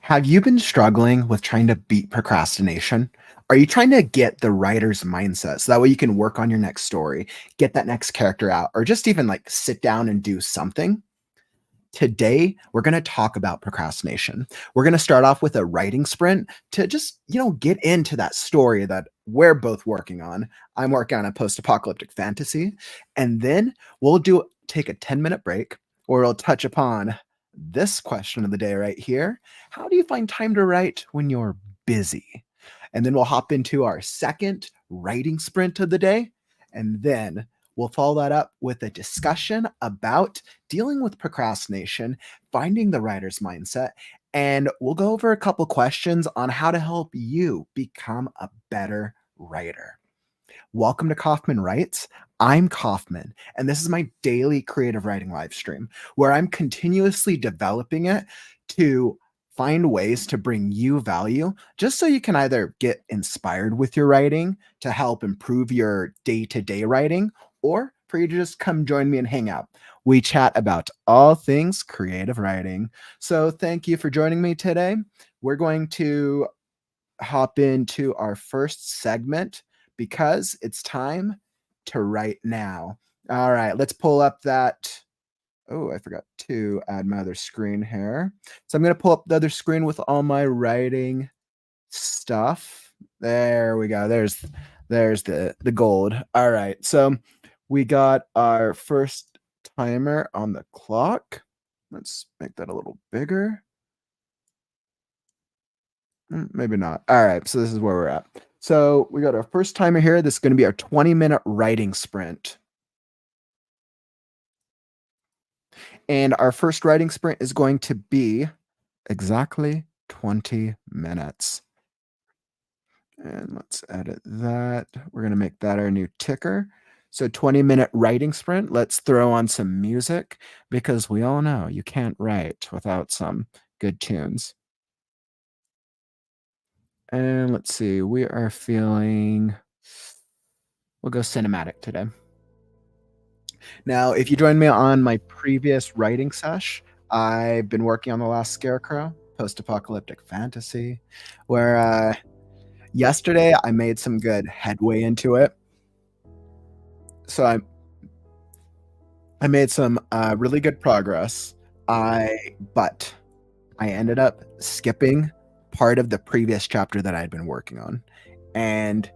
Have you been struggling with trying to beat procrastination? Are you trying to get the writer's mindset so that way you can work on your next story, get that next character out, or just even like sit down and do something? Today, we're going to talk about procrastination. We're going to start off with a writing sprint to just, get into that story that we're both working on. I'm working on a post-apocalyptic fantasy, and then we'll do take a 10-minute break where we'll touch upon this question of the day right here. How do you find time to write when you're busy? And then we'll hop into our second writing sprint of the day, and then we'll follow that up with a discussion about dealing with procrastination, finding the writer's mindset, and we'll go over a couple questions on how to help you become a better writer. Welcome to Kauffman Writes. I'm Kauffman, and this is my daily creative writing live stream where I'm continuously developing it to find ways to bring you value just so you can either get inspired with your writing to help improve your day to day writing, or for you to just come join me and hang out. We chat about all things creative writing. So, thank you for joining me today. We're going to hop into our first segment because it's time to write now. All right, let's pull up that. Oh, I forgot to add my other screen here. So I'm going to pull up the other screen with all my writing stuff. There we go. There's the gold. All right. So we got our first timer on the clock. Let's make that a little bigger. Maybe not. All right, so this is where we're at. So we got our first timer here. This is going to be our 20-minute writing sprint. And our first writing sprint is going to be exactly 20 minutes. And let's edit that. We're going to make that our new ticker. So 20-minute writing sprint. Let's throw on some music because we all know you can't write without some good tunes. And let's see, we are feeling, we'll go cinematic today. Now, if you joined me on my previous writing sesh, I've been working on The Last Scarecrow, post-apocalyptic fantasy, where yesterday I made some good headway into it. So I made some really good progress. But I ended up skipping part of the previous chapter that I had been working on. And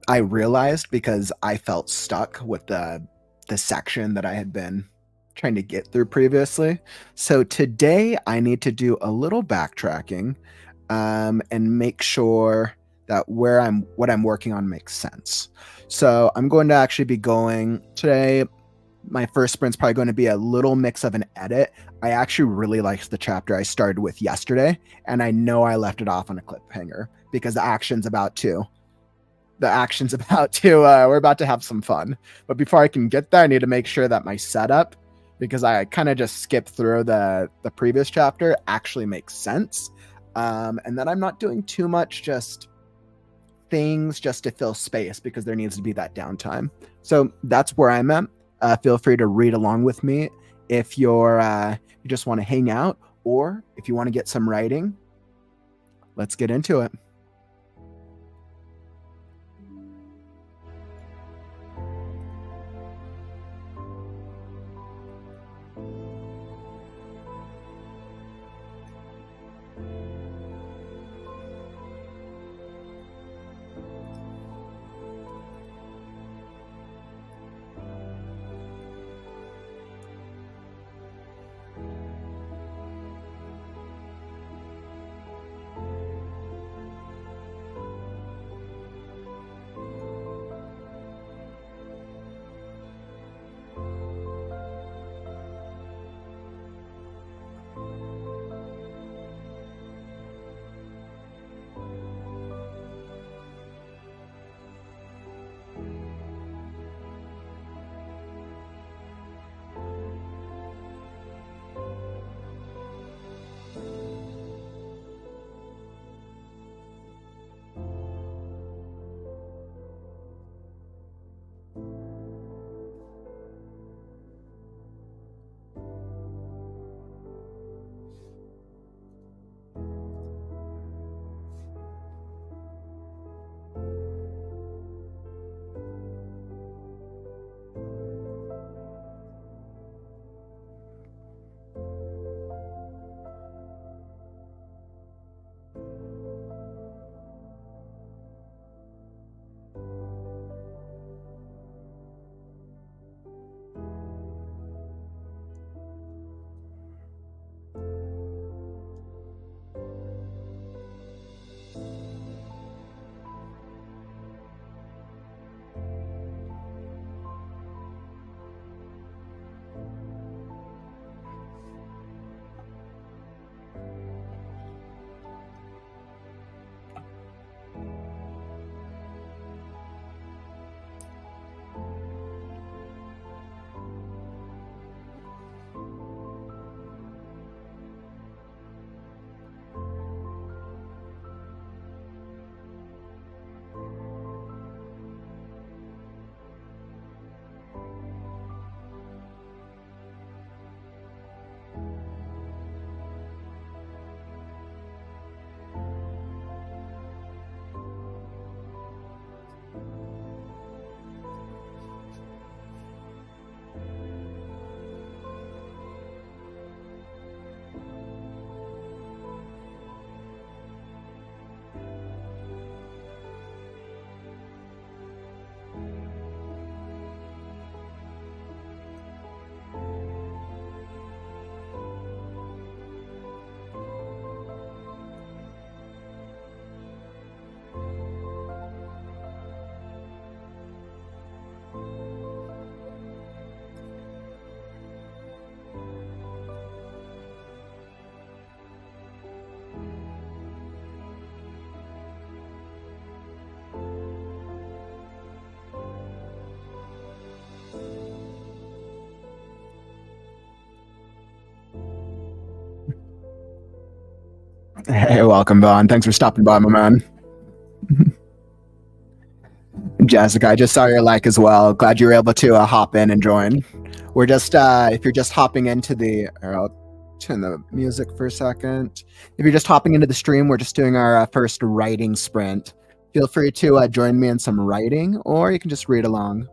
I realized because I felt stuck with the section that I had been trying to get through previously. So today I need to do a little backtracking and make sure that what I'm working on makes sense. So I'm going to actually be going today. My first sprint's probably going to be a little mix of an edit. I actually really liked the chapter I started with yesterday, and I know I left it off on a cliffhanger because the action's about to we're about to have some fun. But before I can get there, I need to make sure that my setup, because I kind of just skipped through the previous chapter, actually makes sense. And that I'm not doing too much just things just to fill space, because there needs to be that downtime. So that's where I'm at. Feel free to read along with me if you just want to hang out, or if you want to get some writing. Let's get into it. Hey, welcome, Vaughn. Thanks for stopping by, my man. Jessica, I just saw your like as well. Glad you were able to hop in and join. We're just, if you're just hopping into the, or I'll turn the music for a second. If you're just hopping into the stream, we're just doing our first writing sprint. Feel free to join me in some writing, or you can just read along.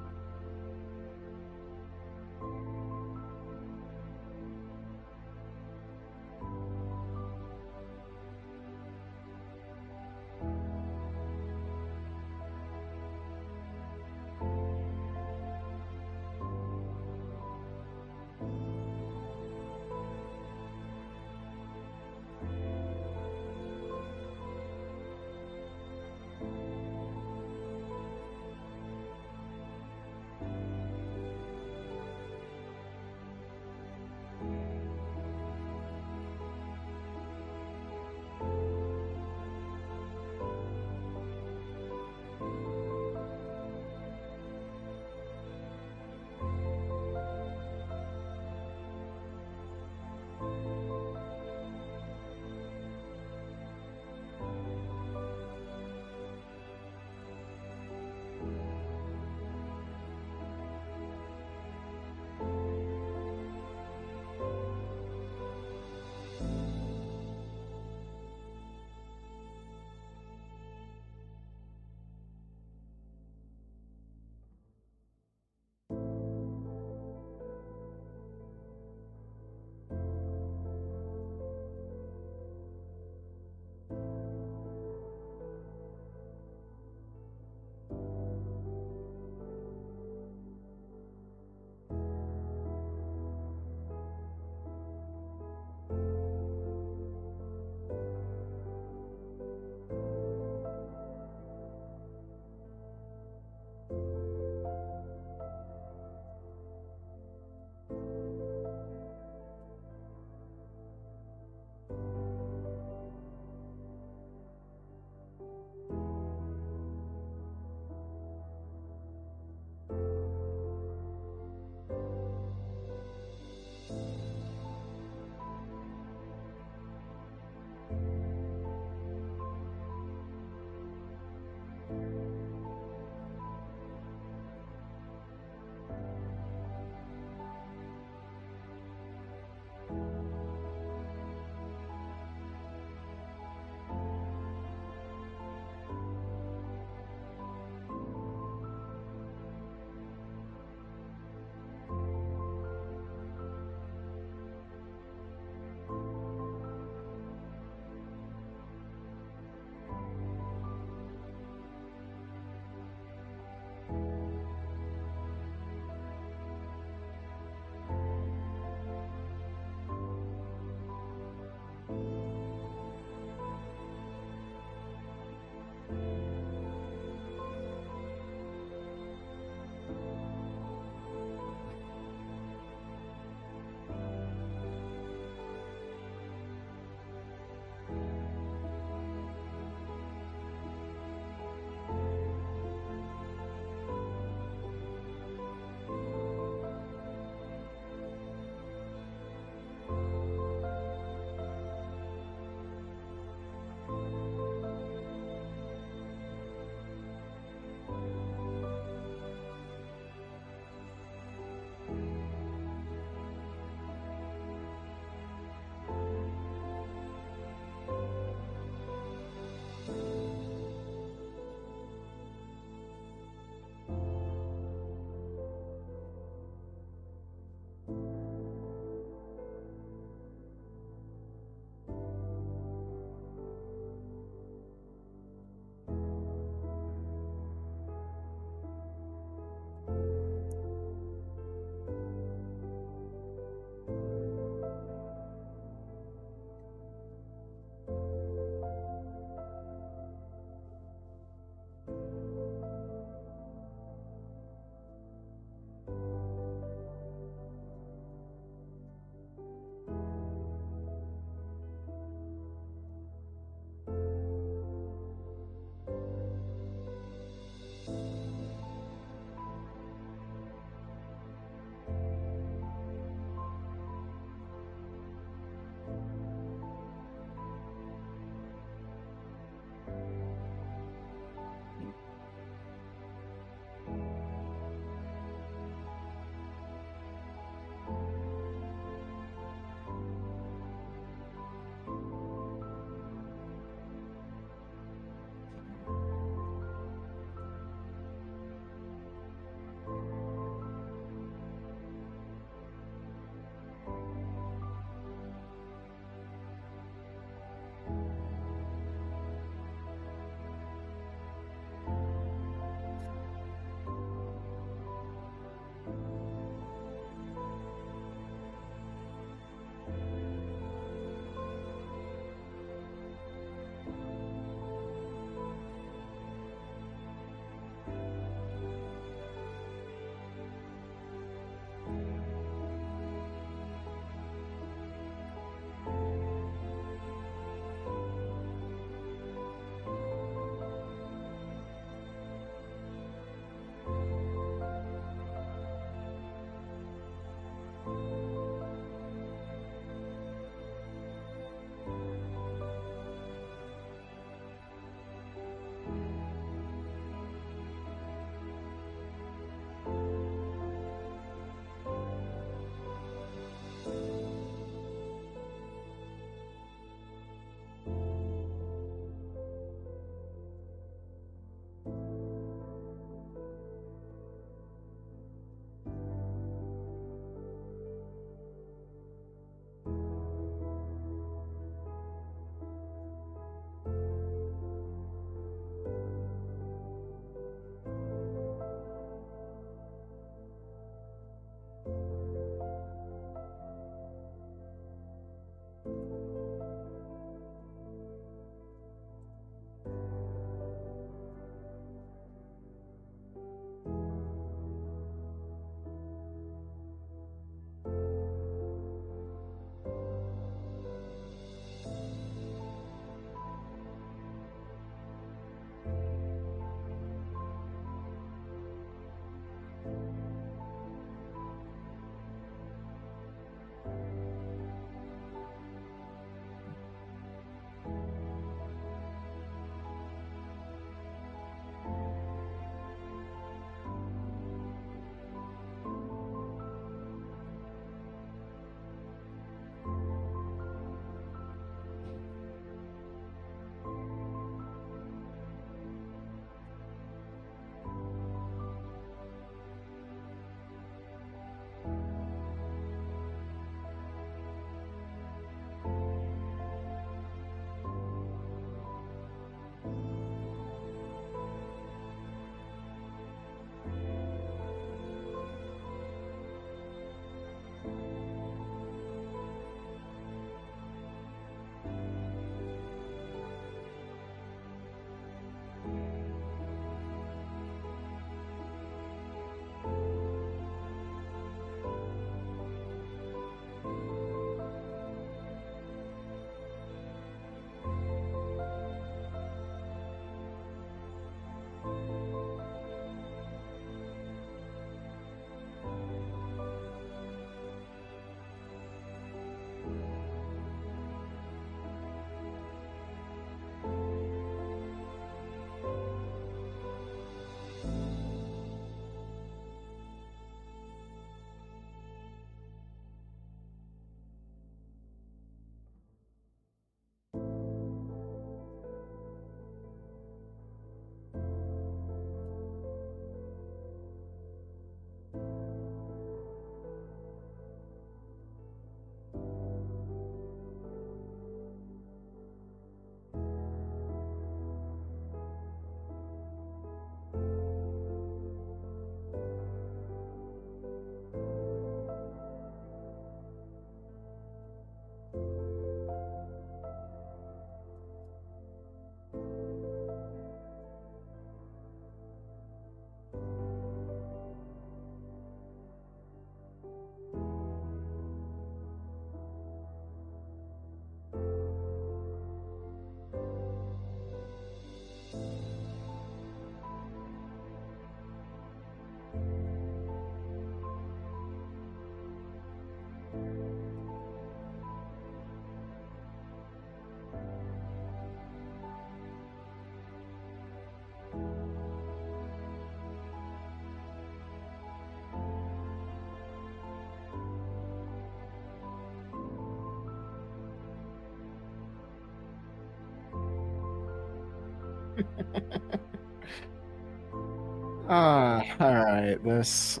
All right. This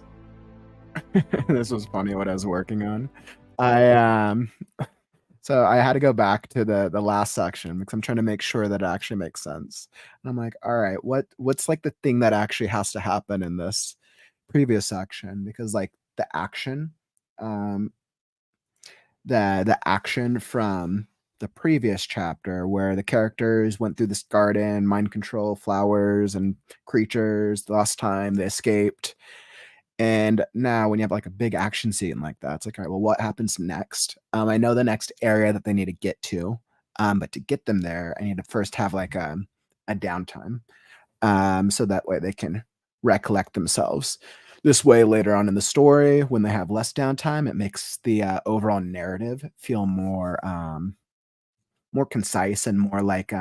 this was funny what I was working on. I so I had to go back to the last section because I'm trying to make sure that it actually makes sense. And I'm like, all right, what's like the thing that actually has to happen in this previous section? Because like um the action from the previous chapter where the characters went through this garden, mind control, flowers and creatures. The last time they escaped. And now when you have like a big action scene like that, it's like, all right, well, what happens next? I know the next area that they need to get to. But to get them there, I need to first have like a downtime. So that way they can recollect themselves. This way, later on in the story, when they have less downtime, it makes the overall narrative feel more concise and more like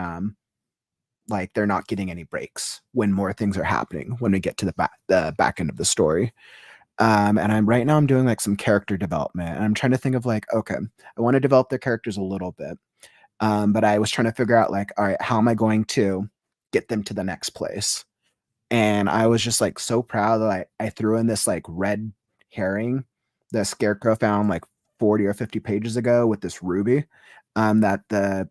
they're not getting any breaks when more things are happening when we get to the back end of the story. And I'm right now I'm doing like some character development, and I'm trying to think of like, okay, I want to develop their characters a little bit, but I was trying to figure out like, all right, how am I going to get them to the next place? And I was just like so proud that I threw in this like red herring the Scarecrow found like 40 or 50 pages ago with this ruby. That the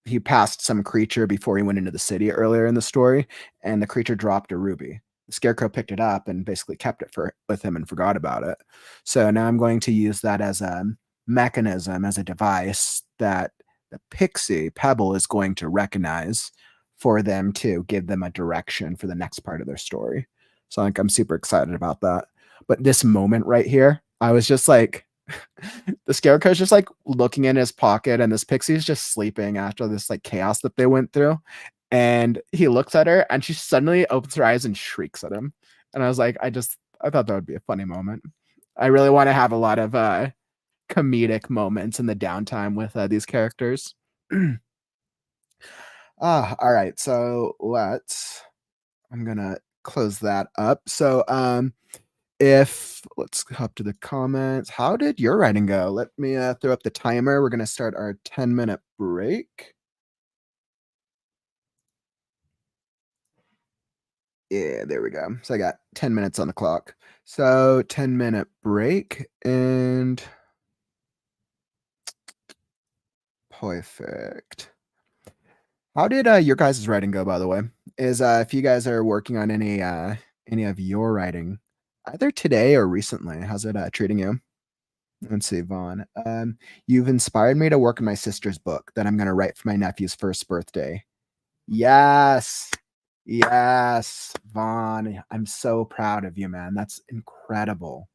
he passed some creature before he went into the city earlier in the story, and the creature dropped a ruby. The Scarecrow picked it up and basically kept it with him and forgot about it. So now I'm going to use that as a mechanism, as a device that the pixie Pebble is going to recognize for them to give them a direction for the next part of their story. So like I'm super excited about that. But this moment right here, I was just like, the Scarecrow's just like looking in his pocket, and this pixie's just sleeping after this like chaos that they went through. And he looks at her, and she suddenly opens her eyes and shrieks at him. And I was like, I thought that would be a funny moment. I really want to have a lot of comedic moments in the downtime with these characters. All right. So I'm gonna close that up. So if let's hop to the comments. How did your writing go? Let me throw up the timer. We're gonna start our 10-minute break. Yeah, there we go. So I got 10 minutes on the clock. So 10-minute break and perfect. How did your guys' writing go, by the way? Is if you guys are working on any of your writing, either today or recently, how's it treating you? Let's see, Vaughn. You've inspired me to work on my sister's book that I'm going to write for my nephew's first birthday. Yes. Yes, Vaughn. I'm so proud of you, man. That's incredible.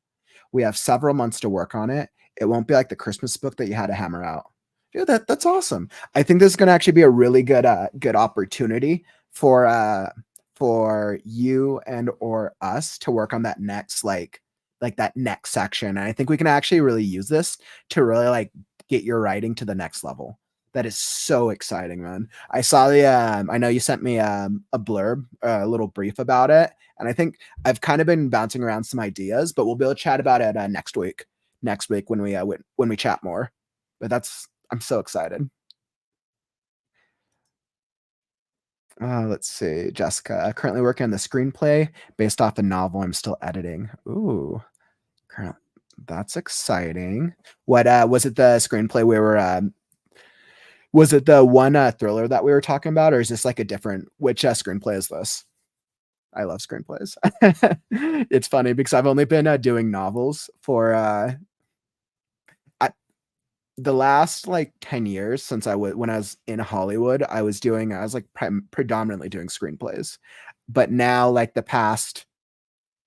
We have several months to work on it. It won't be like the Christmas book that you had to hammer out. Dude, that's awesome. I think this is gonna actually be a really good opportunity for you and or us to work on that next like that next section. And I think we can actually really use this to really like get your writing to the next level. That is so exciting, man. I saw the I know you sent me a blurb, a little brief about it, and I think I've kind of been bouncing around some ideas, but we'll be able to chat about it next week. Next week when we chat more. But I'm so excited. Let's see, Jessica. Currently working on the screenplay based off a novel I'm still editing. Ooh, current. That's exciting. What was it? The screenplay we were was it the one thriller that we were talking about, or is this like a different? Which screenplay is this? I love screenplays. It's funny because I've only been doing novels for I, the last like 10 years since when I was in Hollywood. I was like predominantly doing screenplays, but now like the past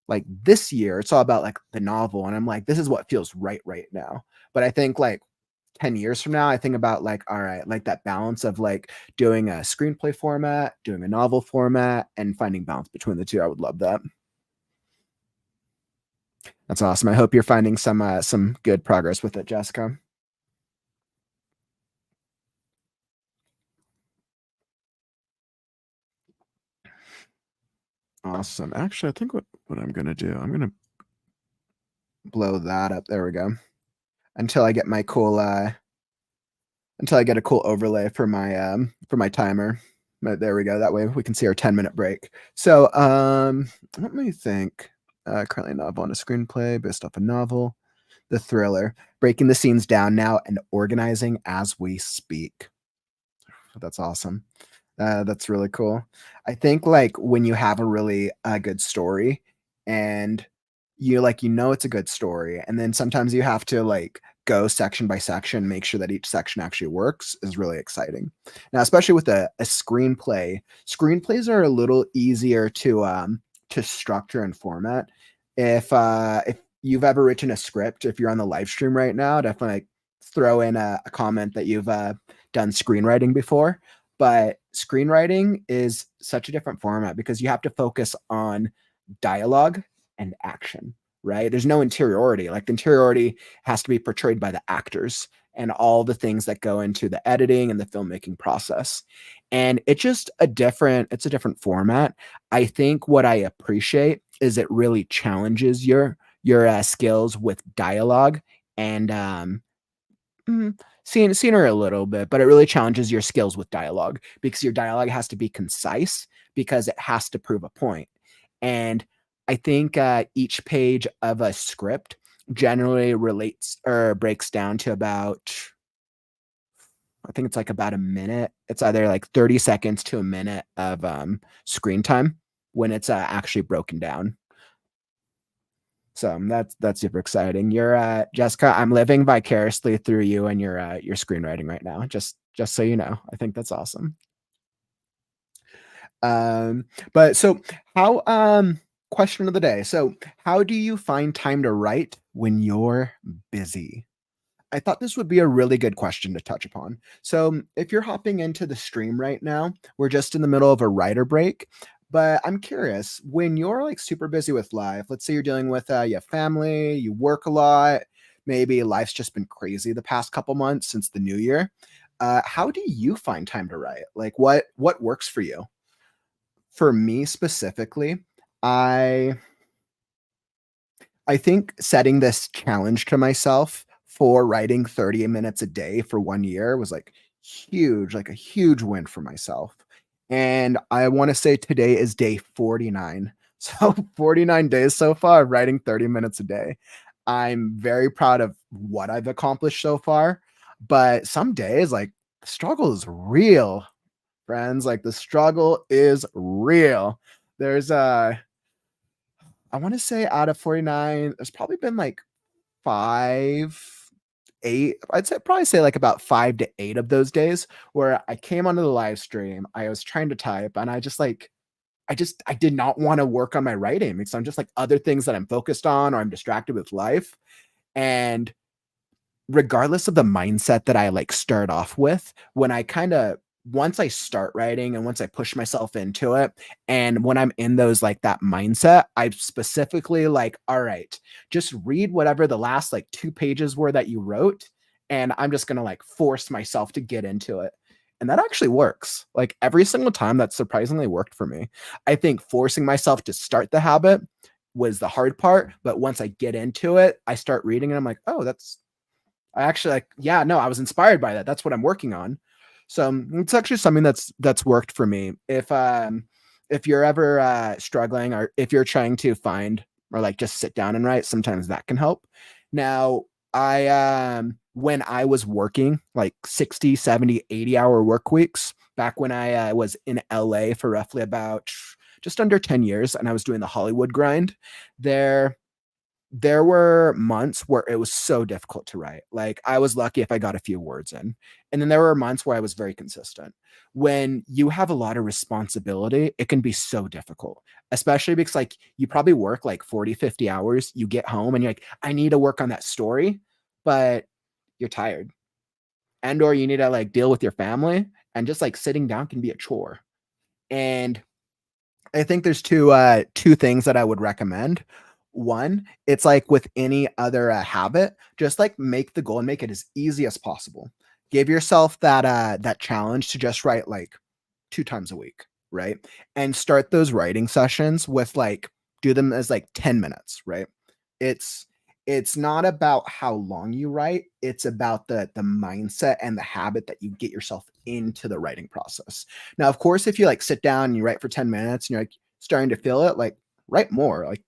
like this year, it's all about like the novel, and I'm like, this is what feels right now. But I think like 10 years from now, I think about like, all right, like that balance of like doing a screenplay format, doing a novel format, and finding balance between the two. I would love that. That's awesome. I hope you're finding some good progress with it, Jessica. Awesome. Actually, I think what I'm gonna do, I'm gonna blow that up. There we go. Until I get my cool until I get a cool overlay for my timer. But there we go. That way we can see our 10-minute break. So let me think. Currently a novel and a screenplay based off a novel. The thriller. Breaking the scenes down now and organizing as we speak. That's awesome. That's really cool. I think like when you have a really good story and it's a good story, and then sometimes you have to like go section by section, make sure that each section actually works is really exciting. Now, especially with a screenplay, screenplays are a little easier to structure and format. If you've ever written a script, if you're on the live stream right now, definitely like, throw in a comment that you've done screenwriting before. But screenwriting is such a different format because you have to focus on dialogue and action, right? There's no interiority. Like the interiority has to be portrayed by the actors and all the things that go into the editing and the filmmaking process. And it's a different format. I think what I appreciate is it really challenges your skills with dialogue and scenery a little bit, but it really challenges your skills with dialogue because your dialogue has to be concise because it has to prove a point. And I think each page of a script generally relates or breaks down to about, I think it's like about a minute. It's either like 30 seconds to a minute of screen time when it's actually broken down. So that's super exciting. You're Jessica, I'm living vicariously through you and your screenwriting right now. Just so you know. I think that's awesome. But so how question of the day. So how do you find time to write when you're busy? I thought this would be a really good question to touch upon. So, if you're hopping into the stream right now, we're just in the middle of a writer break. But I'm curious, when you're like super busy with life, let's say you're dealing with you have family, you work a lot, maybe life's just been crazy the past couple months since the new year. How do you find time to write? Like what works for you? For me specifically, I I think setting this challenge to myself for writing 30 minutes a day for 1 year was, like, huge, like, a huge win for myself, and I wanna say today is day 49. So, 49 days so far of writing 30 minutes a day. I'm very proud of what I've accomplished so far, but some days, like, the struggle is real, friends, like, the struggle is real. There's, I wanna say out of 49, there's probably been, like, 5, 8, I'd say probably say, like, about 5 to 8 of those days where I came onto the live stream, I was trying to type, and I did not wanna work on my writing because I'm just, like, other things that I'm focused on or I'm distracted with life, and regardless of the mindset that I, like, start off with, when I kinda once I start writing and once I push myself into it, and when I'm in those like, that mindset, I specifically like, "Alright, just read whatever the last, like, 2 pages were that you wrote, and I'm just gonna, like, force myself to get into it." And that actually works. Like, every single time, that surprisingly worked for me. I think forcing myself to start the habit was the hard part, but once I get into it, I start reading and I'm like, "Oh, that's I actually like, yeah, no, I was inspired by that. That's what I'm working on." So it's actually something that's worked for me. If you're ever struggling or if you're trying to find or like just sit down and write, sometimes that can help. Now, I when I was working like 60, 70, 80 hour work weeks back when I was in LA for roughly about just under 10 years and I was doing the Hollywood grind, there there were months where it was so difficult to write. Like, I was lucky if I got a few words in, and then there were months where I was very consistent. When you have a lot of responsibility, it can be so difficult, especially because, like, you probably work, like, 40, 50 hours, you get home, and you're like, "I need to work on that story," but you're tired, and or you need to, like, deal with your family, and just, like, sitting down can be a chore, and I think there's 2 things that I would recommend. One, it's like with any other, habit, just, like, make the goal and make it as easy as possible. Give yourself that challenge to just write, like, 2 times a week, right? And start those writing sessions with, like do them as, like, 10 minutes, right? It's It's not about how long you write, it's about the mindset and the habit that you get yourself into the writing process. Now, of course, if you, like, sit down and you write for 10 minutes and you're, like, starting to feel it, like, write more, like,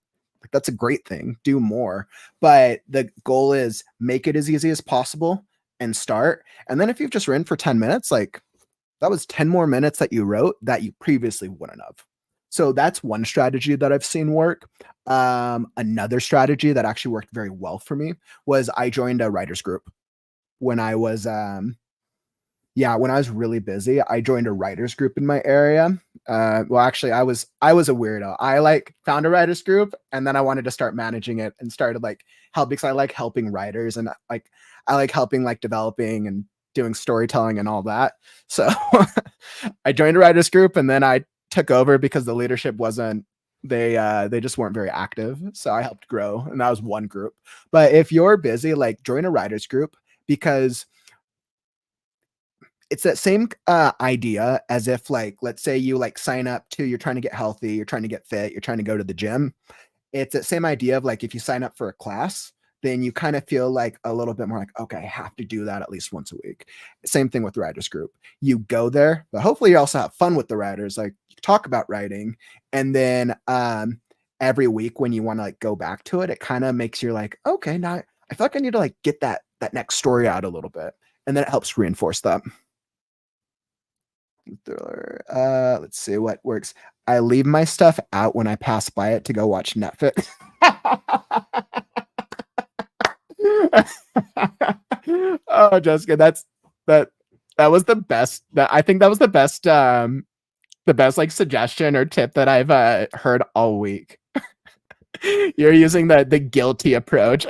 that's a great thing, do more, but the goal is make it as easy as possible and start, and then if you've just written for 10 minutes, like, that was 10 more minutes that you wrote that you previously wouldn't have. So that's one strategy that I've seen work. Another strategy that actually worked very well for me was I joined a writers group when I was when I was really busy. I joined a writers group in my area. Well, actually, I was a weirdo. I, like, found a writers group and then I wanted to start managing it and started, like, helping because I like helping writers and, like, I like helping, like, developing and doing storytelling and all that. So I joined a writers group and then I took over because the leadership wasn't they just weren't very active. So I helped grow and that was one group. But if you're busy, like, join a writers group because it's that same idea as if, like, let's say you, like, sign up to you're trying to get healthy, you're trying to get fit, you're trying to go to the gym. It's that same idea of, like, if you sign up for a class, then you kind of feel like a little bit more like, okay, I have to do that at least once a week. Same thing with the writers group. You go there, but hopefully you also have fun with the writers, like, you talk about writing, and then every week when you want to, like, go back to it, it kind of makes you like, okay, now I feel like I need to, like, get that next story out a little bit, and then it helps reinforce that. Thriller. Let's see what works. I leave my stuff out when I pass by it to go watch Netflix. Oh, Jessica, that that was the best. That I think that was the best, like, suggestion or tip that I've heard all week. You're using the guilty approach.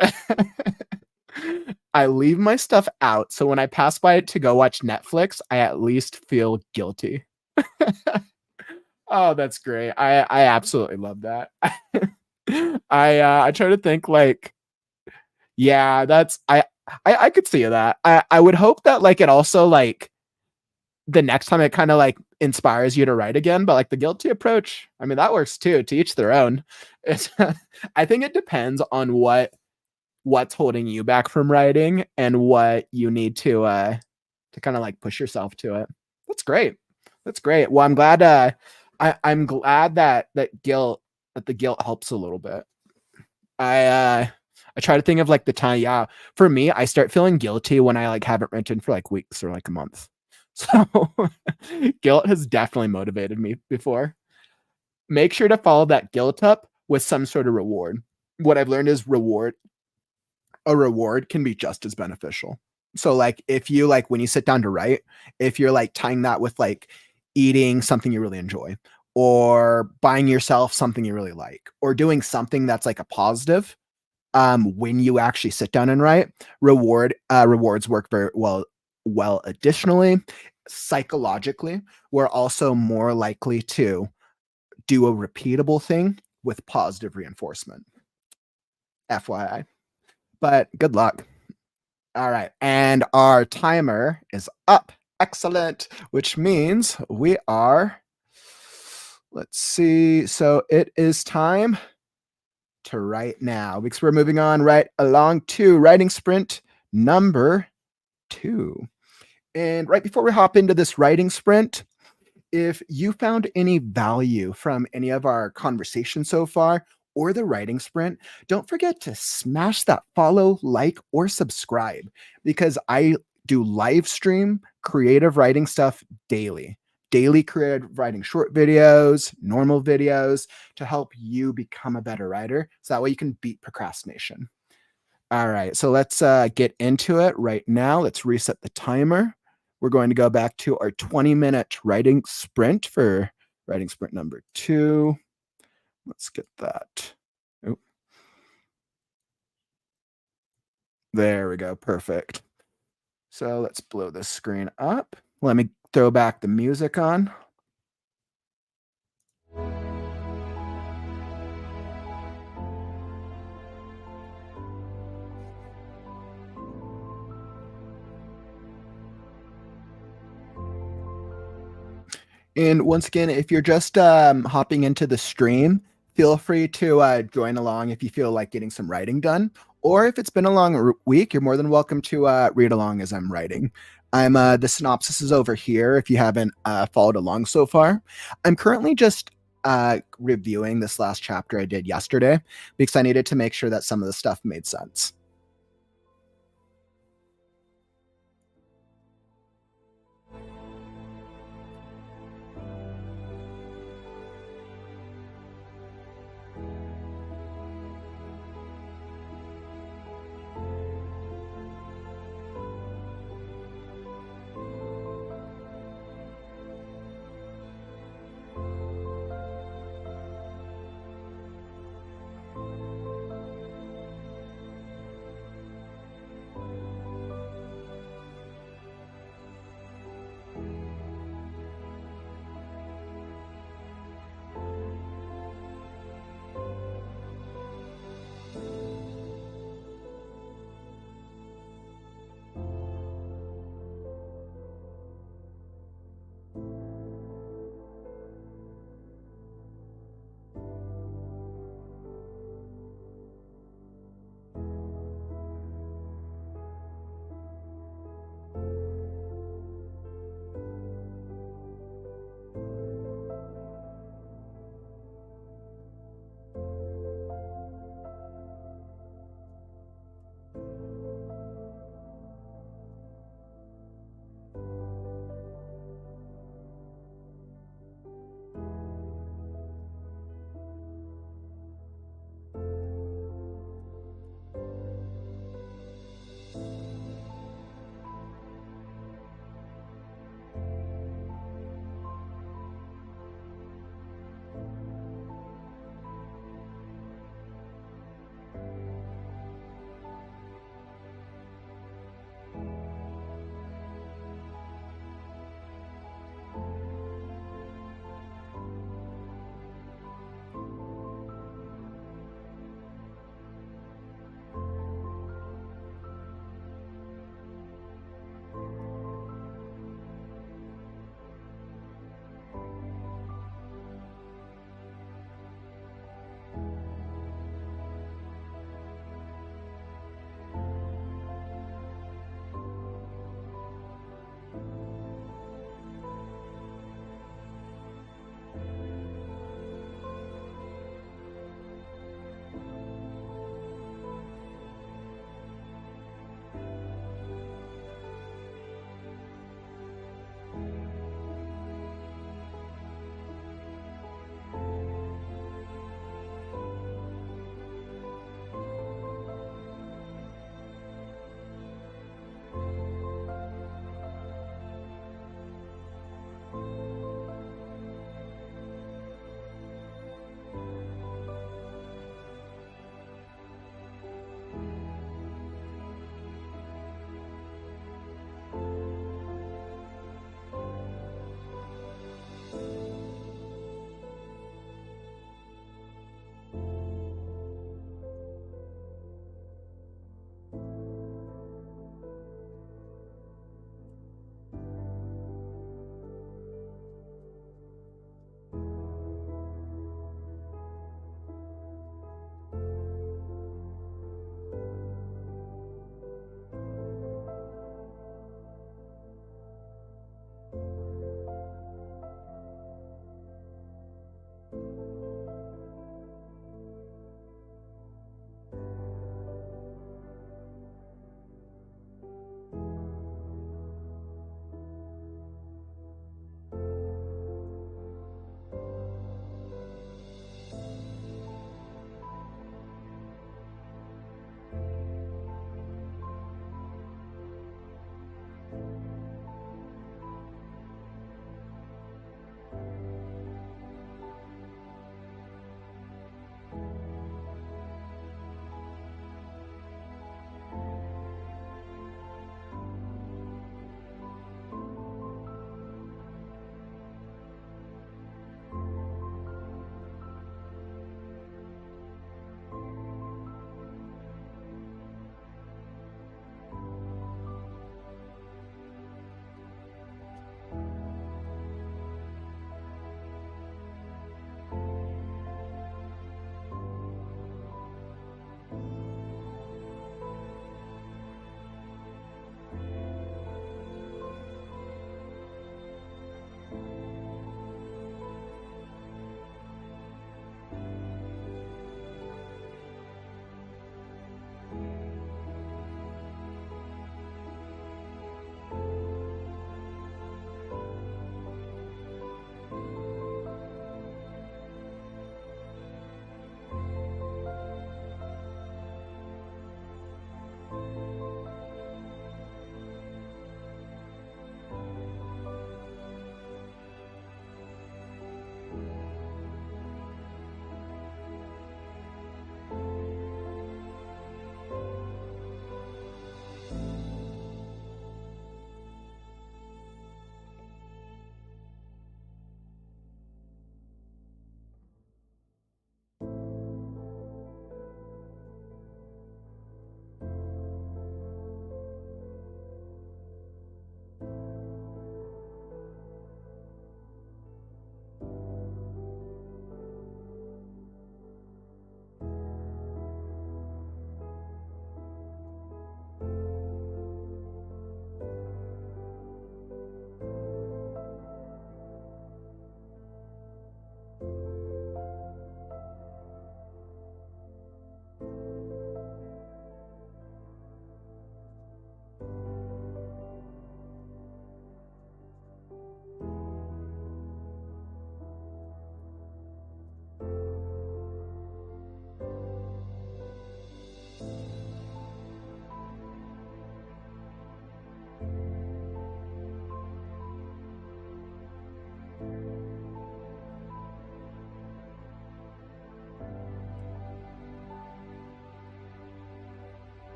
I leave my stuff out, so when I pass by it to go watch Netflix, I at least feel guilty. Oh, that's great. I absolutely love that. I try to think, like, yeah, that's I could see that. I would hope that, like, it also, like, the next time it kinda, like, inspires you to write again, but, like, the guilty approach, I mean, that works too, to each their own. It's I think it depends on what's holding you back from writing and what you need to kinda, like, push yourself to it. That's great. That's great. Well, I'm glad, I'm glad that the guilt helps a little bit. I try to think of, like, the time, yeah. For me, I start feeling guilty when I, like, haven't written for, like, weeks or, like, a month. So, guilt has definitely motivated me before. Make sure to follow that guilt up with some sort of reward. What I've learned is a reward can be just as beneficial. So, like, if you, like, when you sit down to write, if you're, like, tying that with, like, eating something you really enjoy or buying yourself something you really like or doing something that's, like, a positive, when you actually sit down and write, rewards work very well. Additionally, psychologically, we're also more likely to do a repeatable thing with positive reinforcement. FYI. But good luck. All right. And our timer is up. Excellent. Which means we are, let's see. So it is time to write now because we're moving on right along to writing sprint number 2. And right before we hop into this writing sprint, if you found any value from any of our conversation so far or the writing sprint, don't forget to smash that follow, like, or subscribe because I do live stream creative writing stuff daily. Daily creative writing short videos, normal videos to help you become a better writer. So that way you can beat procrastination. All right, so let's get into it right now. Let's reset the timer. We're going to go back to our 20-minute writing sprint for writing sprint number 2. Let's get that. Oh, there we go. Perfect. So let's blow this screen up. Let me throw back the music on. And once again, if you're just hopping into the stream, feel free to join along if you feel like getting some writing done, Or if it's been a long week, you're more than welcome to read along as I'm writing. The synopsis is over here if you haven't followed along so far. I'm currently just reviewing this last chapter I did yesterday because I needed to make sure that some of the stuff made sense.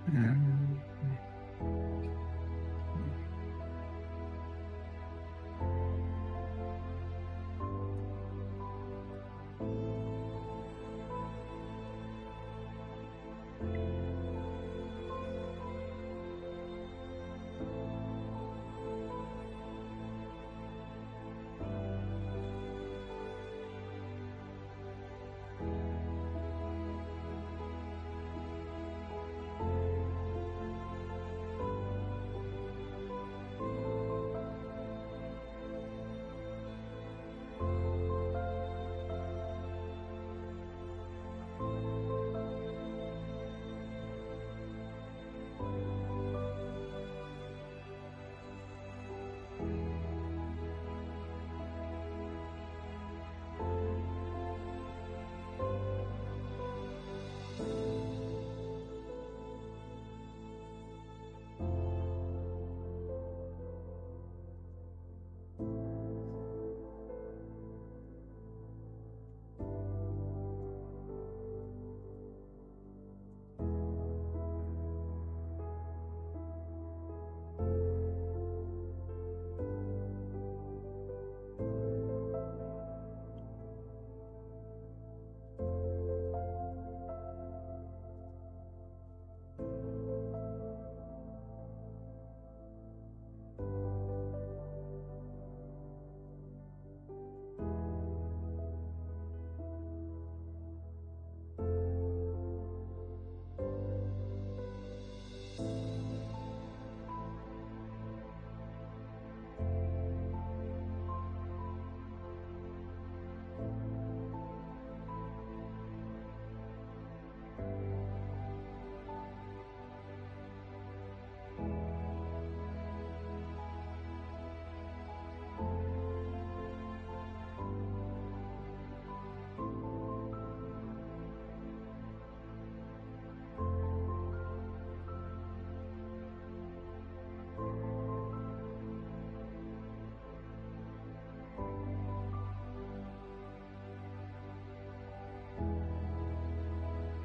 Mm.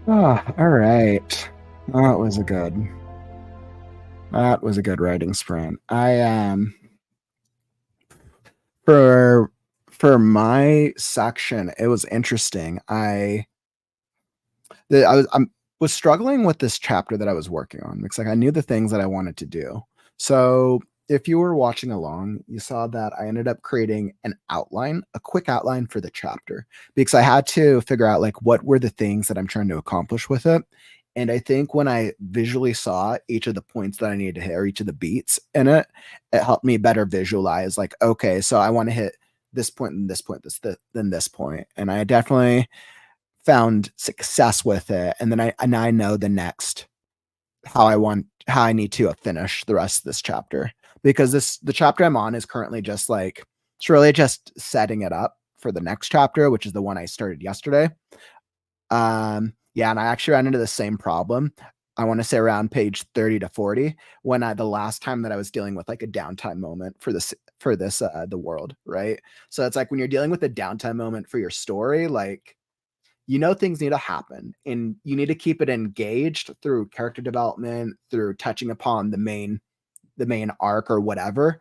All right. That was a good writing sprint. I for my section, it was interesting. I was struggling with this chapter that I was working on because like I knew the things that I wanted to do. So if you were watching along, you saw that I ended up creating an outline, a quick outline for the chapter, because I had to figure out like what were the things that I'm trying to accomplish with it. And I think when I visually saw each of the points that I needed to hit or each of the beats in it, it helped me better visualize like, okay, so I want to hit this point and this point, then this point. And I definitely found success with it. And then I know the next how I need to finish the rest of this chapter, because the chapter I'm on is currently just like it's really just setting it up for the next chapter, which is the one I started yesterday. Yeah, and I actually ran into the same problem. I want to say around page 30 to 40 when the last time that I was dealing with like a downtime moment for this the world, right? So it's like when you're dealing with a downtime moment for your story, like things need to happen and you need to keep it engaged through character development, through touching upon the main arc or whatever,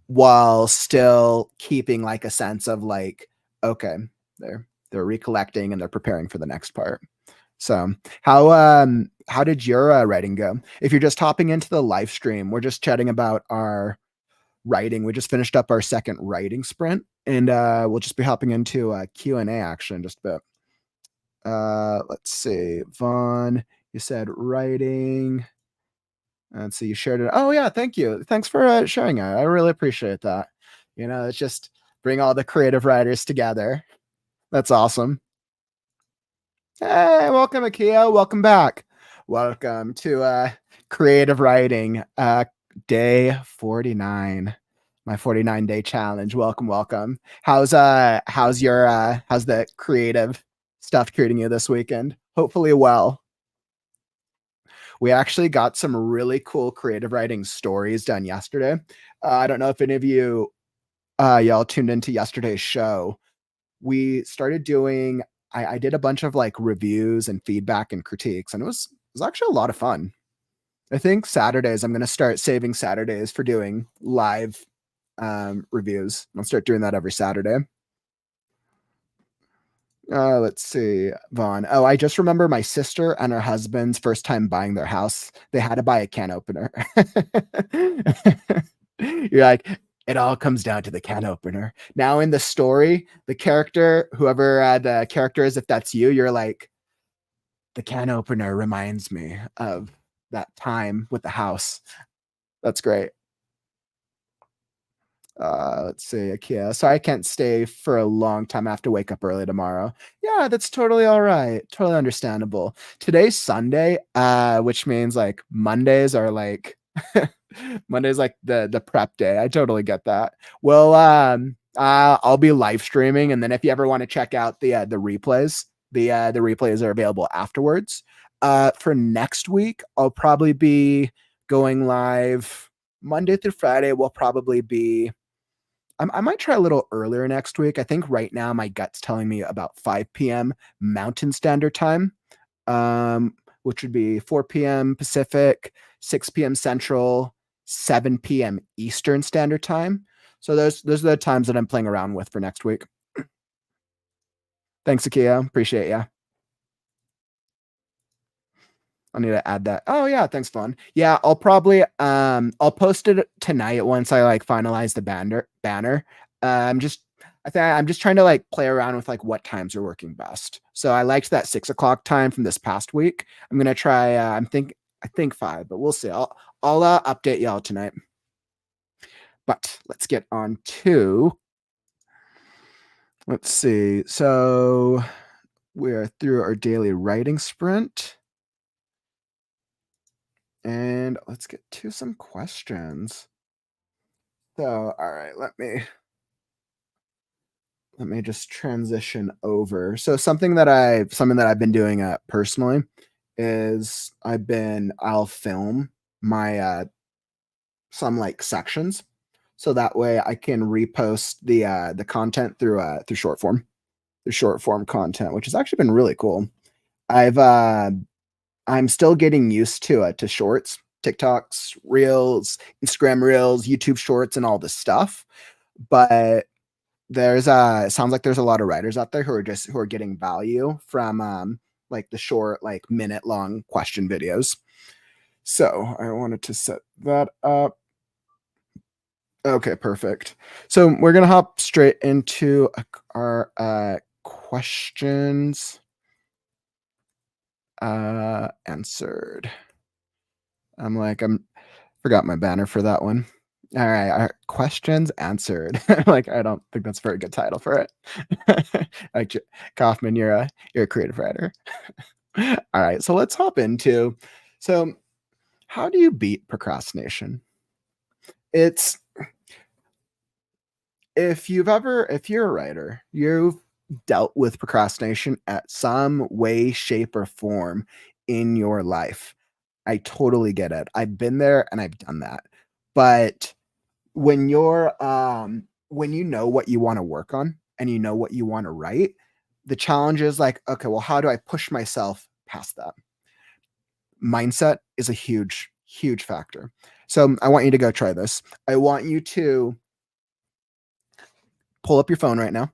while still keeping like a sense of like, okay, they're recollecting and they're preparing for the next part. So how did your writing go? If you're just hopping into the live stream, we're just chatting about our writing. We just finished up our second writing sprint, and we'll just be hopping into Q&A action in just a bit. Let's see. Vaughn, you said writing. And so you shared it. Oh yeah, thank you. Thanks for sharing it. I really appreciate that. It's just bring all the creative writers together. That's awesome. Hey, welcome, Akia. Welcome back. Welcome to creative writing, day 49. My 49-day challenge. Welcome, welcome. How's the creative stuff treating you this weekend? Hopefully well. We actually got some really cool creative writing stories done yesterday. I don't know if any of you y'all tuned into yesterday's show. We started doing I did a bunch of like reviews and feedback and critiques, and it was actually a lot of fun. I think Saturdays, I'm gonna start saving Saturdays for doing live reviews. I'll start doing that every Saturday. Let's see, Vaughn. Oh, I just remember my sister and her husband's first time buying their house. They had to buy a can opener. You're like, it all comes down to the can opener. Now in the story, the character, whoever the character is, if that's you, you're like, the can opener reminds me of that time with the house. That's great. Let's see, IKEA. So I can't stay for a long time. I have to wake up early tomorrow. Yeah, that's totally all right. Totally understandable. Today's Sunday, which means like Mondays are like Monday's like the prep day. I totally get that. Well, I'll be live streaming, and then if you ever want to check out the replays, the replays are available afterwards. For next week, I'll probably be going live Monday through Friday. Will probably be I might try a little earlier next week. I think right now my gut's telling me about 5 p.m. Mountain Standard Time, which would be 4 p.m. Pacific, 6 p.m. Central, 7 p.m. Eastern Standard Time. So those are the times that I'm playing around with for next week. Thanks, Akia. Appreciate ya. I need to add that. Oh yeah, thanks, Vaughn. Yeah, I'll probably I'll post it tonight once I like finalize the banner. I'm just I think I'm just trying to like play around with like what times are working best. So I liked that 6 o'clock time from this past week. I'm gonna try I think 5, but we'll see. I'll update y'all tonight. But let's get on to let's see. So we're through our daily writing sprint. And let's get to some questions. So, all right, let me just transition over. So something that I've been doing personally is I'll film my some like sections so that way I can repost the content through short form content, which has actually been really cool. I've I'm still getting used to shorts, TikToks, Reels, Instagram Reels, YouTube Shorts, and all this stuff. But it sounds like there's a lot of writers out there who are getting value from like the short, like minute long question videos. So I wanted to set that up. Okay, perfect. So we're gonna hop straight into our questions answered. I'm forgot my banner for that one. All right, our questions answered. Like I don't think that's a very good title for it. Like Kauffman, you're a creative writer. All right, so let's hop into so how do you beat procrastination? It's if you're a writer, you've dealt with procrastination at some way, shape, or form in your life. I totally get it. I've been there and I've done that. But when you know what you want to work on and you know what you want to write, the challenge is like, okay, well, how do I push myself past that? Mindset is a huge factor. So I want you to go try this. I want you to pull up your phone right now.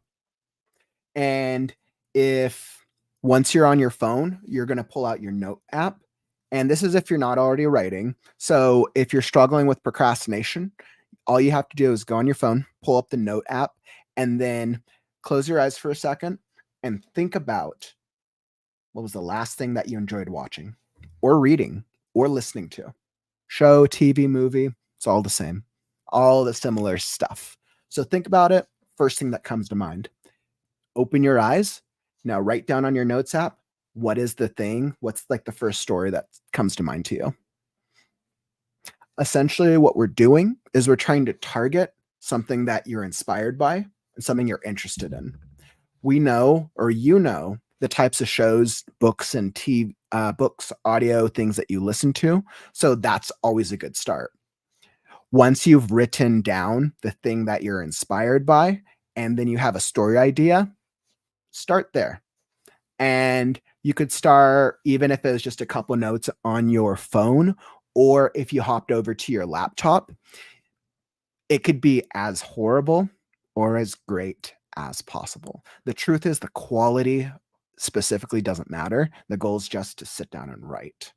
And if once you're on your phone, you're going to pull out your note app. And this is if you're not already writing. So if you're struggling with procrastination, all you have to do is go on your phone, pull up the note app, and then close your eyes for a second and think about what was the last thing that you enjoyed watching or reading or listening to. Show, TV, movie, it's all the same. All the similar stuff. So think about it. First thing that comes to mind. Open your eyes. Now write down on your notes app, what is the thing? What's like the first story that comes to mind to you? Essentially, what we're doing is we're trying to target something that you're inspired by and something you're interested in. We know, or you know, the types of shows, books, and TV, books, audio, things that you listen to. So that's always a good start. Once you've written down the thing that you're inspired by, and then you have a story idea, start there. And you could start, even if it was just a couple notes on your phone or if you hopped over to your laptop, it could be as horrible or as great as possible. The truth is the quality specifically doesn't matter. The goal is just to sit down and write.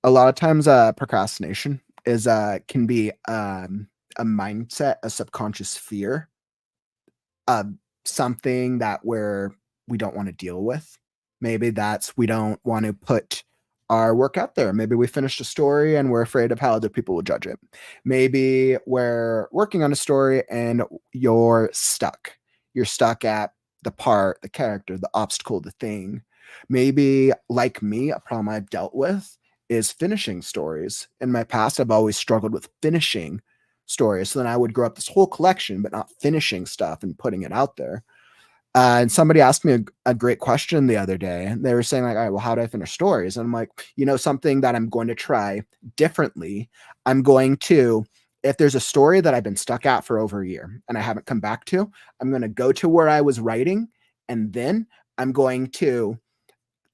A lot of times, procrastination is can be a mindset, a subconscious fear of something that we don't want to deal with. Maybe that's we don't want to put our work out there. Maybe we finished a story and we're afraid of how other people will judge it. Maybe we're working on a story and you're stuck. You're stuck at the part, the character, the obstacle, the thing. Maybe, like me, a problem I've dealt with is finishing stories. In my past, I've always struggled with finishing stories. So then I would grow up this whole collection, but not finishing stuff and putting it out there. And somebody asked me a great question the other day. They were saying, like, all right, well, how do I finish stories? And I'm like, something that I'm going to try differently. I'm going to, if there's a story that I've been stuck at for over a year and I haven't come back to, I'm going to go to where I was writing. And then I'm going to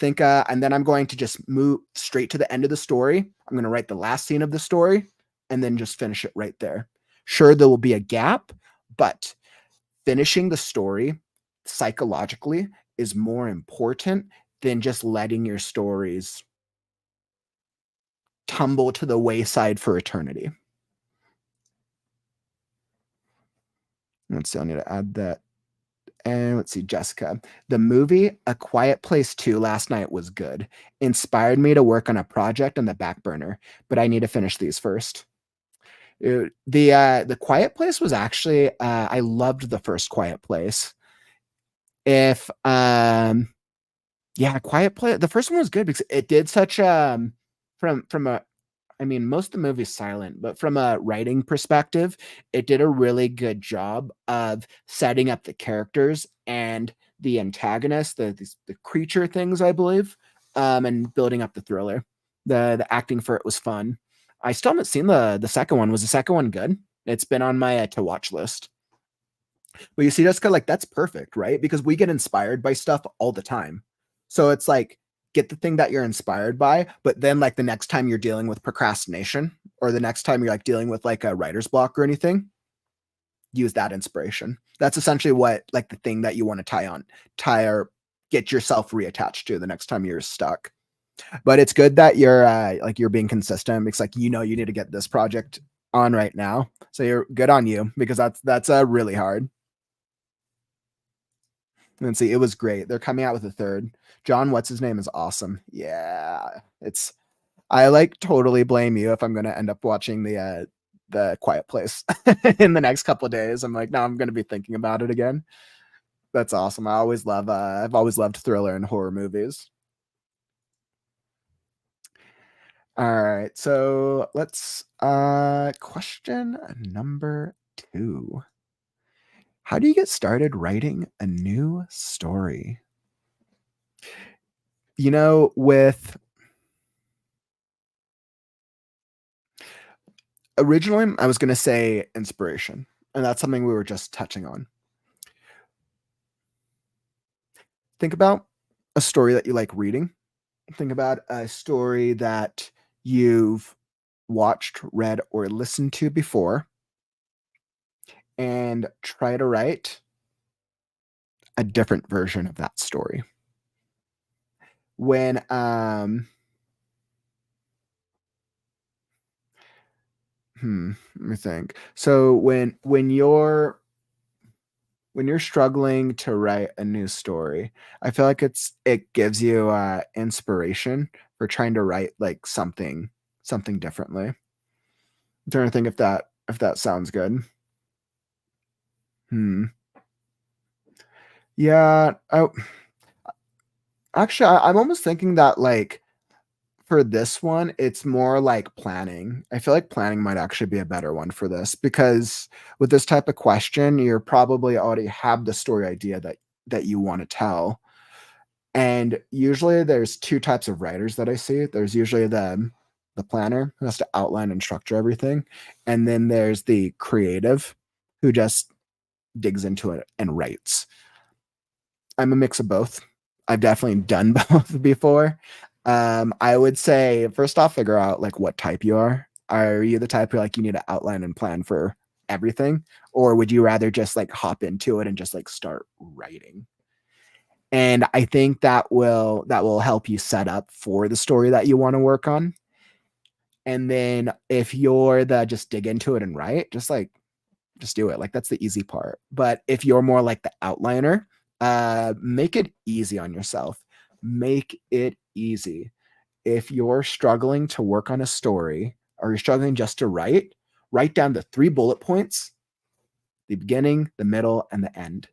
and then I'm going to just move straight to the end of the story. I'm going to write the last scene of the story and then just finish it right there. Sure, there will be a gap, but finishing the story psychologically is more important than just letting your stories tumble to the wayside for eternity. Let's see, I need to add that. And let's see, Jessica. The movie A Quiet Place 2 last night was good. Inspired me to work on a project on the back burner, but I need to finish these first. The Quiet Place was actually I loved the first Quiet Place. If Yeah, Quiet Place, the first one was good because it did such from a I mean, most of the movie's silent, but from a writing perspective, it did a really good job of setting up the characters and the antagonist, the creature things, I believe, and building up the thriller. The acting for it was fun. I still haven't seen the second one. Was the second one good? It's been on my to watch list. But you see, Jessica, like that's perfect, right? Because we get inspired by stuff all the time. So it's like get the thing that you're inspired by, but then like the next time you're dealing with procrastination or the next time you're like dealing with like a writer's block or anything, use that inspiration. That's essentially what like the thing that you want to tie or get yourself reattached to the next time you're stuck. But it's good that you're being consistent because like you need to get this project on right now. So you're good on you because that's really hard. And see, it was great. They're coming out with a third. John, what's his name, is awesome. Yeah, I like totally blame you if I'm gonna end up watching the Quiet Place in the next couple of days. I'm like, no, I'm gonna be thinking about it again. That's awesome. I've always loved thriller and horror movies. All right, so let's question number 2. How do you get started writing a new story? With originally, I was going to say inspiration, and that's something we were just touching on. Think about a story that you like reading. Think about a story that you've watched, read, or listened to before, and try to write a different version of that story. When let me think. So when you're struggling to write a new story, I feel like it gives you inspiration for trying to write like something differently. I'm trying to think if that sounds good. Hmm. Yeah. I'm almost thinking that like for this one, it's more like planning. I feel like planning might actually be a better one for this because with this type of question, you're probably already have the story idea that you want to tell. And usually there's two types of writers that I see. There's usually the planner who has to outline and structure everything. And then there's the creative who just digs into it and writes. I'm a mix of both. I've definitely done both before. I would say first off, figure out like what type you are. Are you the type who like you need to outline and plan for everything? Or would you rather just like hop into it and just like start writing? And I think that will help you set up for the story that you want to work on. And then if you're the just dig into it and write, just do it. Like that's the easy part. But if you're more like the outliner, make it easy on yourself. Make it easy. If you're struggling to work on a story or you're struggling just to write down the 3 bullet points, the beginning, the middle, and the end.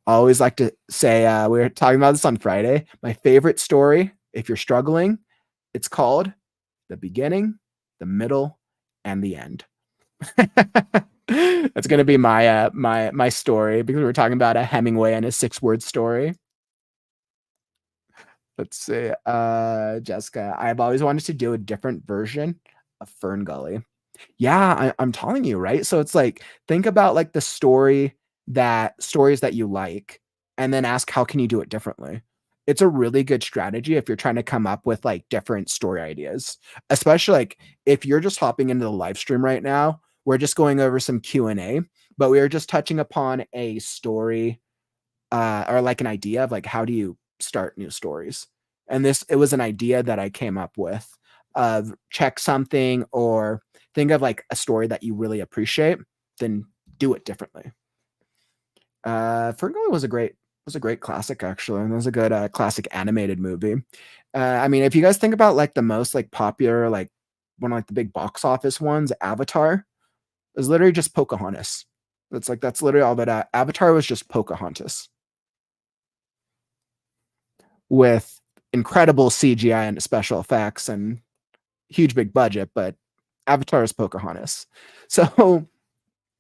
I always like to say, we were talking about this on Friday. My favorite story, if you're struggling, it's called The Beginning, the Middle, and the End. That's gonna be my story because we were talking about a Hemingway and his 6-word story. Let's see. Jessica, I've always wanted to do a different version of Fern Gully. Yeah, I'm telling you, right? So it's like think about like the stories that you like, and then ask how can you do it differently. It's a really good strategy if you're trying to come up with like different story ideas, especially like if you're just hopping into the live stream right now. We're just going over some Q&A, but we are just touching upon a story or like an idea of like how do you start new stories. And it was an idea that I came up with of check something or think of like a story that you really appreciate, then do it differently. Ferngully was a great classic actually, and it was a good classic animated movie. I mean, if you guys think about like the most like popular like one of like the big box office ones, Avatar is literally just Pocahontas. That's literally all that Avatar was just Pocahontas with incredible CGI and special effects and huge big budget, but Avatar is Pocahontas. So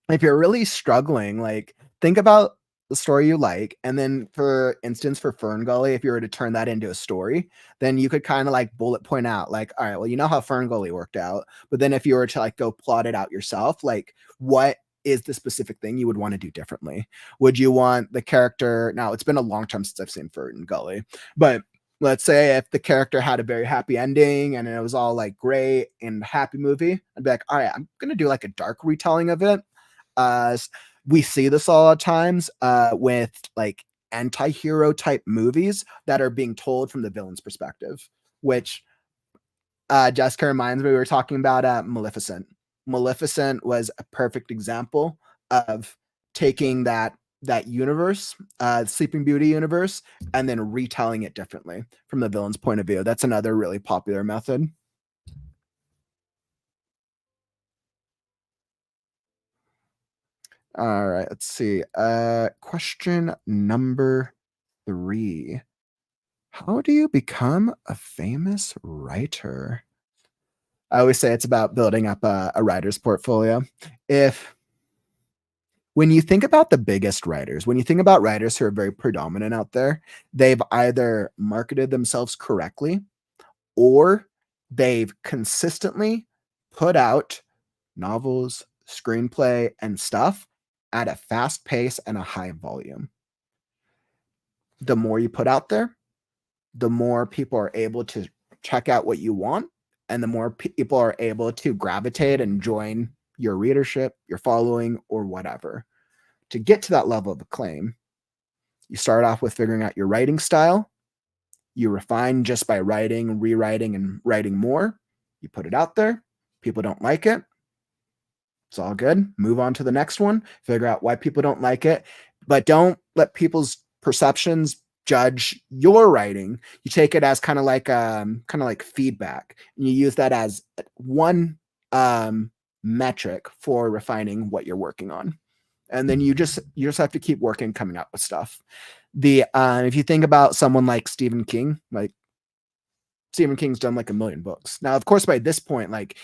if you're really struggling, like think about the story you like, and then for instance, for Fern Gully, if you were to turn that into a story, then you could kind of like bullet point out, like, all right, well, you know how Fern Gully worked out, but then if you were to like go plot it out yourself, like what is the specific thing you would want to do differently? Would you want the character? Now, it's been a long time since I've seen Fern Gully, but let's say if the character had a very happy ending and it was all like great and happy movie, I'd be like, all right, I'm gonna do like a dark retelling of it. uh we see this all the times with like anti-hero type movies that are being told from the villain's perspective, which Jessica reminds me we were talking about Maleficent. Maleficent was a perfect example of taking that universe, Sleeping Beauty universe, and then retelling it differently from the villain's point of view. That's another really popular method. All right, let's see. Question number 3. How do you become a famous writer? I always say it's about building up a writer's portfolio. If When you think about the biggest writers, when you think about writers who are very predominant out there, they've either marketed themselves correctly or they've consistently put out novels, screenplay, and stuff at a fast pace and a high volume. The more you put out there, the more people are able to check out what you want, and the more people are able to gravitate and join your readership, your following, or whatever. To get to that level of acclaim, you start off with figuring out your writing style. You refine just by writing, rewriting, and writing more. You put it out there. People don't like it. It's all good. Move on to the next one. Figure out why people don't like it, but don't let people's perceptions judge your writing. You take it as kind of like feedback, and you use that as one metric for refining what you're working on. And then you just have to keep working, coming up with stuff. The If you think about someone like Stephen King, like Stephen King's done like a million books. Now, of course, by this point, like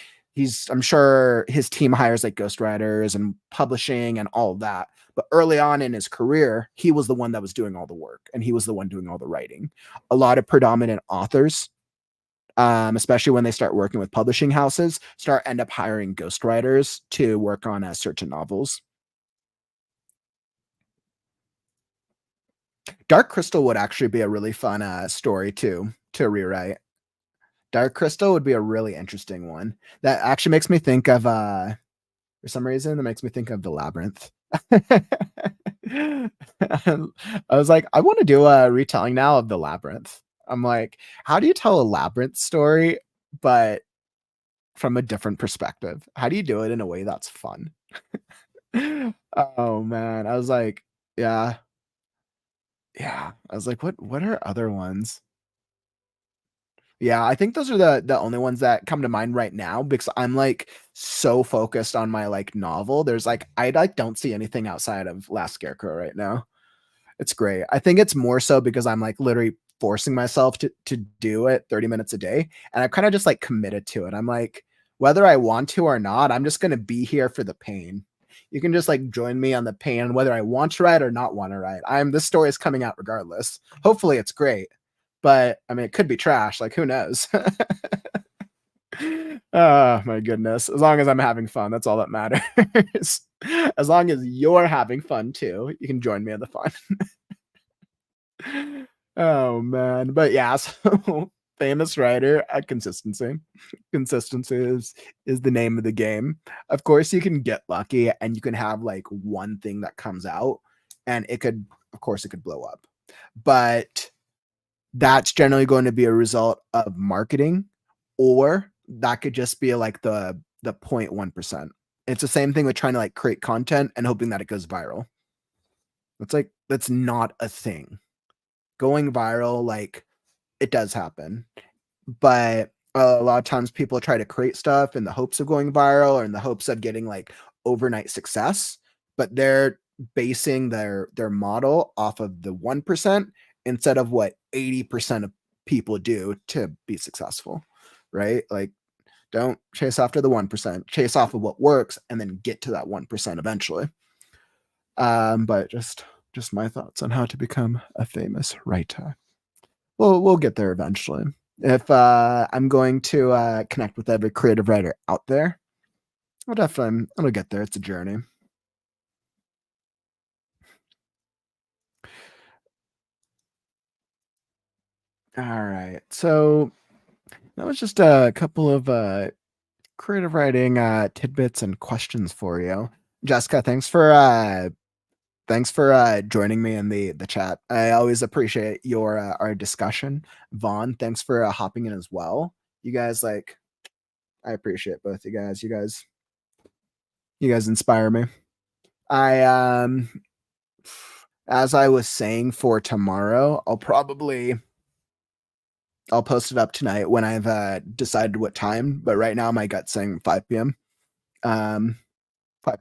I'm sure his team hires like ghostwriters and publishing and all of that. But early on in his career, he was the one that was doing all the work and he was the one doing all the writing. A lot of predominant authors, especially when they start working with publishing houses, end up hiring ghostwriters to work on certain novels. Dark Crystal would actually be a really fun story to rewrite. Dark Crystal would be a really interesting one. That actually makes me think of, for some reason, that makes me think of The Labyrinth. I was like, I wanna do a retelling now of The Labyrinth. I'm like, how do you tell a labyrinth story, but from a different perspective? How do you do it in a way that's fun? Oh, man. I was like, yeah, yeah. I was like, what are other ones? Yeah, I think those are the only ones that come to mind right now because I'm, like, so focused on my, like, novel. There's, like I, like, don't see anything outside of Last Scarecrow right now. It's great. I think it's more so because I'm, like, literally forcing myself to do it 30 minutes a day, and I've kinda just, like, committed to it. I'm like, whether I want to or not, I'm just gonna be here for the pain. You can just, like, join me on the pain whether I want to write or not wanna write. This story is coming out regardless. Hopefully, it's great, but, I mean, it could be trash, like, who knows? Oh, my goodness. As long as I'm having fun, that's all that matters. As long as you're having fun too, you can join me in the fun. Oh, man. But yeah, so famous writer at consistency. Consistency is the name of the game. Of course, you can get lucky and you can have like one thing that comes out and it could, of course, it could blow up. But that's generally going to be a result of marketing, or that could just be like the 0.1%. It's the same thing with trying to like create content and hoping that it goes viral. It's like that's not a thing. Going viral, like it does happen, but a lot of times people try to create stuff in the hopes of going viral or in the hopes of getting like overnight success, but they're basing their model off of the 1% instead of what 80% of people do to be successful, right? Like don't chase after the 1%, chase off of what works and then get to that 1% eventually. But just my thoughts on how to become a famous writer. We'll get there eventually. If I'm going to connect with every creative writer out there, I'll definitely I'm gonna get there. It's a journey. All right. So that was just a couple of creative writing tidbits and questions for you. Jessica, thanks for joining me in the chat. I always appreciate your our discussion. Vaughn, thanks for hopping in as well. You guys like I appreciate both you guys. You guys inspire me. I as I was saying for tomorrow, I'll post it up tonight when I've decided what time, but right now my gut's saying 5 p.m. 5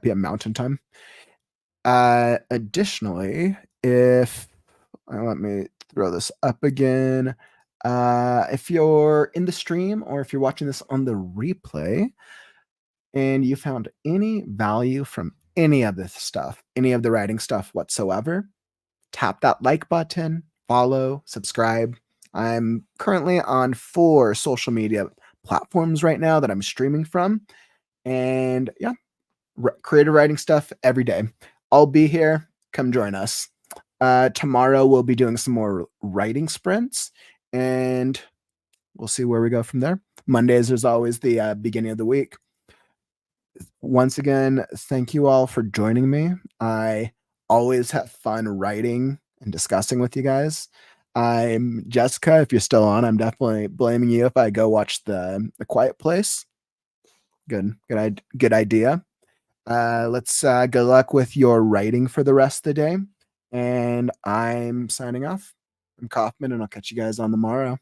p.m. Mountain Time. Additionally, if let me throw this up again. If you're in the stream or if you're watching this on the replay and you found any value from any of this stuff, any of the writing stuff whatsoever, tap that like button, follow, subscribe. I'm currently on 4 social media platforms right now that I'm streaming from. And yeah, creative writing stuff every day. I'll be here. Come join us. Tomorrow we'll be doing some more writing sprints and we'll see where we go from there. Mondays is always the beginning of the week. Once again, thank you all for joining me. I always have fun writing and discussing with you guys. I'm Jessica. If you're still on, I'm definitely blaming you if I go watch the Quiet Place. Good idea. Let's good luck with your writing for the rest of the day. And I'm signing off. I'm Kauffman, and I'll catch you guys on the morrow.